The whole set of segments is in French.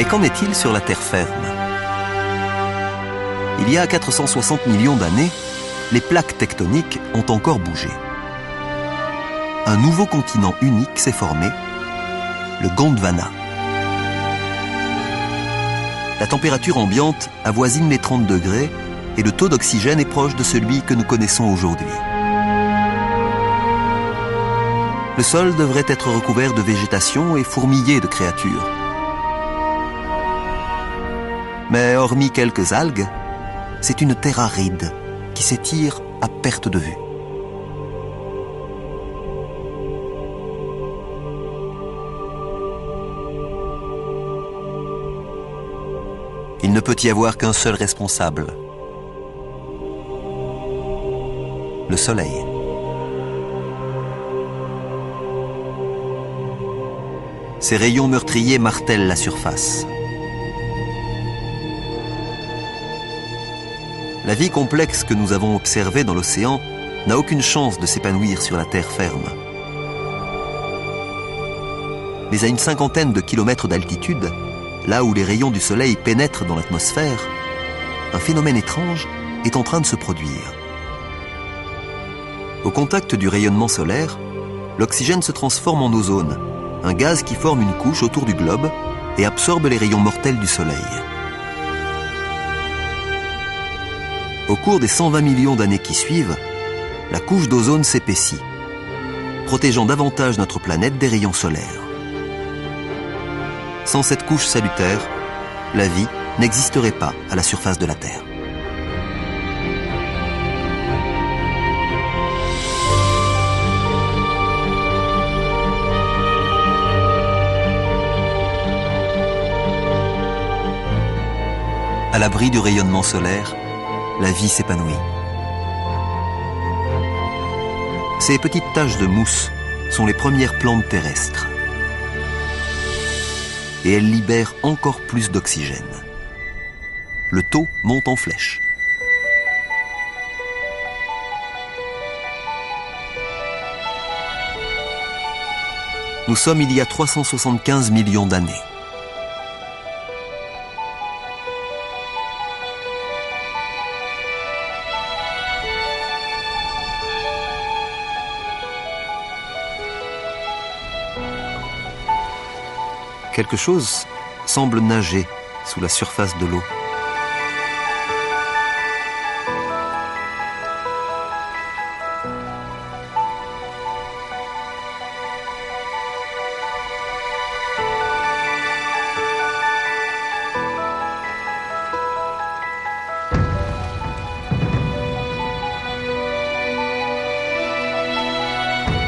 Mais qu'en est-il sur la terre ferme? Il y a 460 millions d'années, les plaques tectoniques ont encore bougé. Un nouveau continent unique s'est formé, le Gondwana. La température ambiante avoisine les 30 degrés et le taux d'oxygène est proche de celui que nous connaissons aujourd'hui. Le sol devrait être recouvert de végétation et fourmillé de créatures. Mais hormis quelques algues, c'est une terre aride qui s'étire à perte de vue. Il ne peut y avoir qu'un seul responsable, le Soleil. Ses rayons meurtriers martèlent la surface. La vie complexe que nous avons observée dans l'océan n'a aucune chance de s'épanouir sur la terre ferme. Mais à une cinquantaine de kilomètres d'altitude, là où les rayons du soleil pénètrent dans l'atmosphère, un phénomène étrange est en train de se produire. Au contact du rayonnement solaire, l'oxygène se transforme en ozone, un gaz qui forme une couche autour du globe et absorbe les rayons mortels du soleil. Au cours des 120 millions d'années qui suivent, la couche d'ozone s'épaissit, protégeant davantage notre planète des rayons solaires. Sans cette couche salutaire, la vie n'existerait pas à la surface de la Terre. À l'abri du rayonnement solaire, la vie s'épanouit. Ces petites taches de mousse sont les premières plantes terrestres. Et elles libèrent encore plus d'oxygène. Le taux monte en flèche. Nous sommes il y a 375 millions d'années. Quelque chose semble nager sous la surface de l'eau.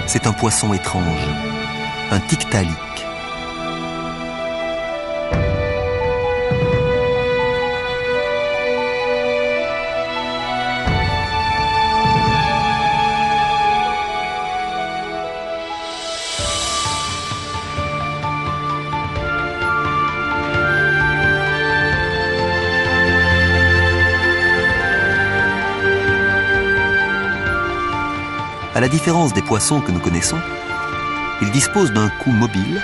C'est un poisson étrange, un tiktaalik. À la différence des poissons que nous connaissons, il dispose d'un cou mobile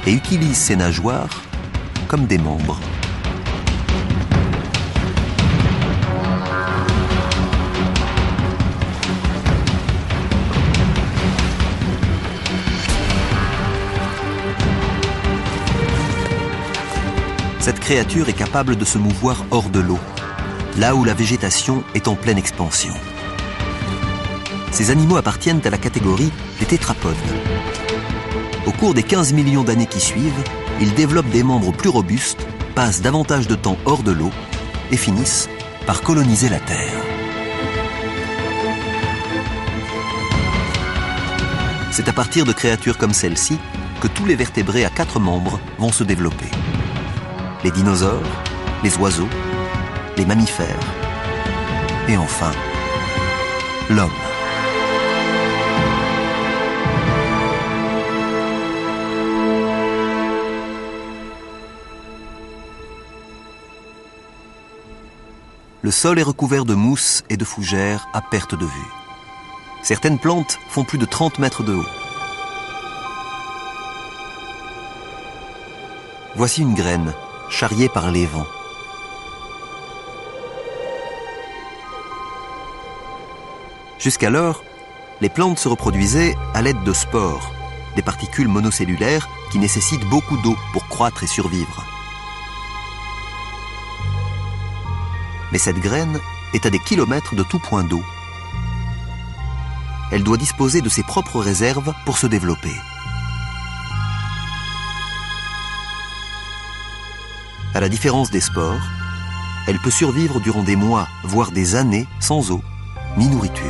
et utilise ses nageoires comme des membres. Cette créature est capable de se mouvoir hors de l'eau, là où la végétation est en pleine expansion. Ces animaux appartiennent à la catégorie des tétrapodes. Au cours des 15 millions d'années qui suivent, ils développent des membres plus robustes, passent davantage de temps hors de l'eau et finissent par coloniser la Terre. C'est à partir de créatures comme celle-ci que tous les vertébrés à 4 membres vont se développer. Les dinosaures, les oiseaux, les mammifères et enfin, l'homme. Le sol est recouvert de mousse et de fougères à perte de vue. Certaines plantes font plus de 30 mètres de haut. Voici une graine, charriée par les vents. Jusqu'alors, les plantes se reproduisaient à l'aide de spores, des particules monocellulaires qui nécessitent beaucoup d'eau pour croître et survivre. Mais cette graine est à des kilomètres de tout point d'eau. Elle doit disposer de ses propres réserves pour se développer. À la différence des spores, elle peut survivre durant des mois, voire des années, sans eau ni nourriture.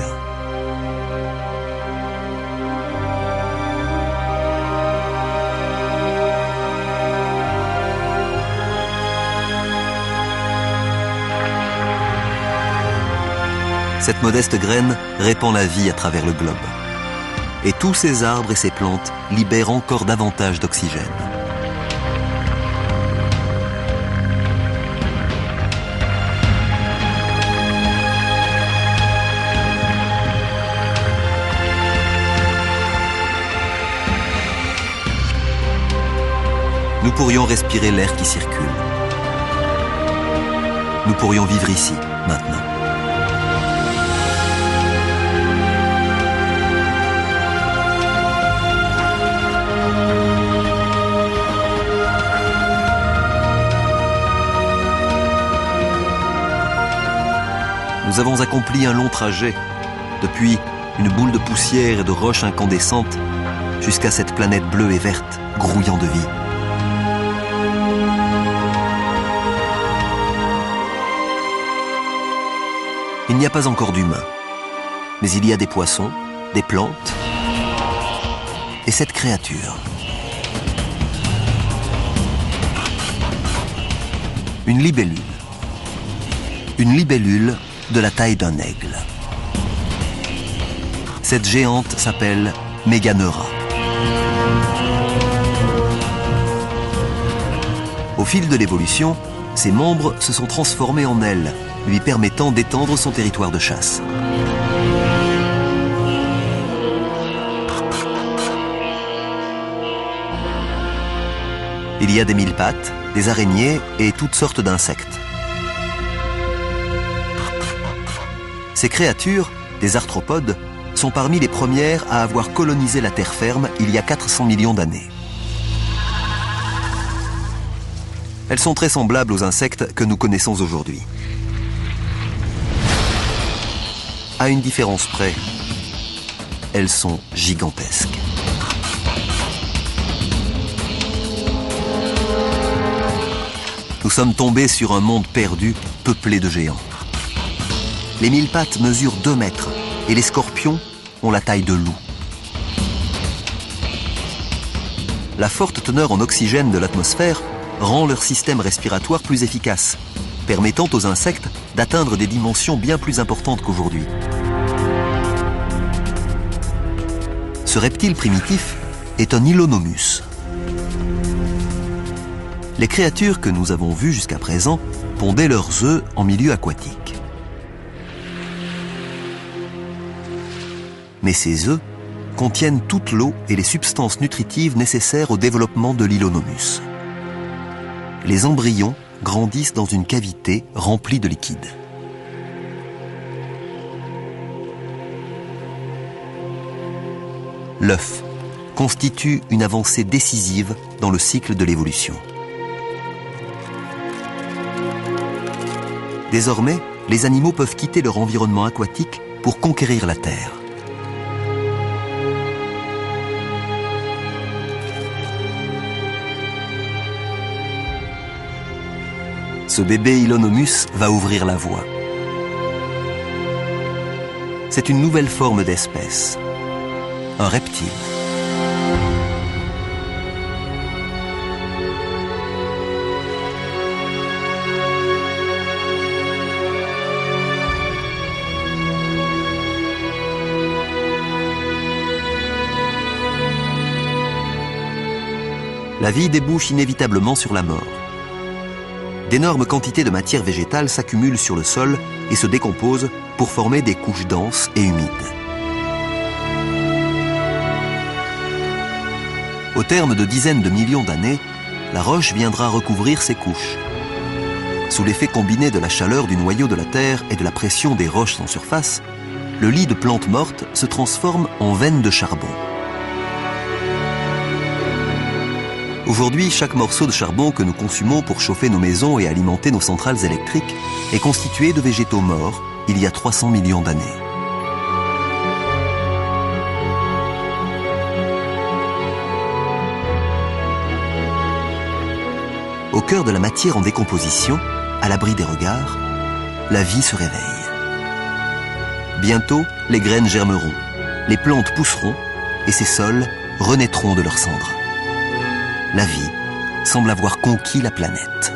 Cette modeste graine répand la vie à travers le globe. Et tous ces arbres et ces plantes libèrent encore davantage d'oxygène. Nous pourrions respirer l'air qui circule. Nous pourrions vivre ici, maintenant. Nous avons accompli un long trajet, depuis une boule de poussière et de roches incandescentes jusqu'à cette planète bleue et verte, grouillant de vie. Il n'y a pas encore d'humains, mais il y a des poissons, des plantes et cette créature. Une libellule. Une libellule de la taille d'un aigle. Cette géante s'appelle Méganeura. Au fil de l'évolution, ses membres se sont transformés en ailes, lui permettant d'étendre son territoire de chasse. Il y a des mille-pattes, des araignées et toutes sortes d'insectes. Ces créatures, des arthropodes, sont parmi les premières à avoir colonisé la terre ferme il y a 400 millions d'années. Elles sont très semblables aux insectes que nous connaissons aujourd'hui. À une différence près, elles sont gigantesques. Nous sommes tombés sur un monde perdu, peuplé de géants. Les mille-pattes mesurent 2 mètres et les scorpions ont la taille de loups. La forte teneur en oxygène de l'atmosphère rend leur système respiratoire plus efficace, permettant aux insectes d'atteindre des dimensions bien plus importantes qu'aujourd'hui. Ce reptile primitif est un Hylonomus. Les créatures que nous avons vues jusqu'à présent pondaient leurs œufs en milieu aquatique. Mais ces œufs contiennent toute l'eau et les substances nutritives nécessaires au développement de l'Hylonomus. Les embryons grandissent dans une cavité remplie de liquide. L'œuf constitue une avancée décisive dans le cycle de l'évolution. Désormais, les animaux peuvent quitter leur environnement aquatique pour conquérir la terre. Ce bébé Hylonomus va ouvrir la voie. C'est une nouvelle forme d'espèce, un reptile. La vie débouche inévitablement sur la mort. D'énormes quantités de matière végétale s'accumulent sur le sol et se décomposent pour former des couches denses et humides. Au terme de dizaines de millions d'années, la roche viendra recouvrir ses couches. Sous l'effet combiné de la chaleur du noyau de la Terre et de la pression des roches en surface, le lit de plantes mortes se transforme en veine de charbon. Aujourd'hui, chaque morceau de charbon que nous consumons pour chauffer nos maisons et alimenter nos centrales électriques est constitué de végétaux morts il y a 300 millions d'années. Au cœur de la matière en décomposition, à l'abri des regards, la vie se réveille. Bientôt, les graines germeront, les plantes pousseront et ces sols renaîtront de leurs cendres. La vie semble avoir conquis la planète.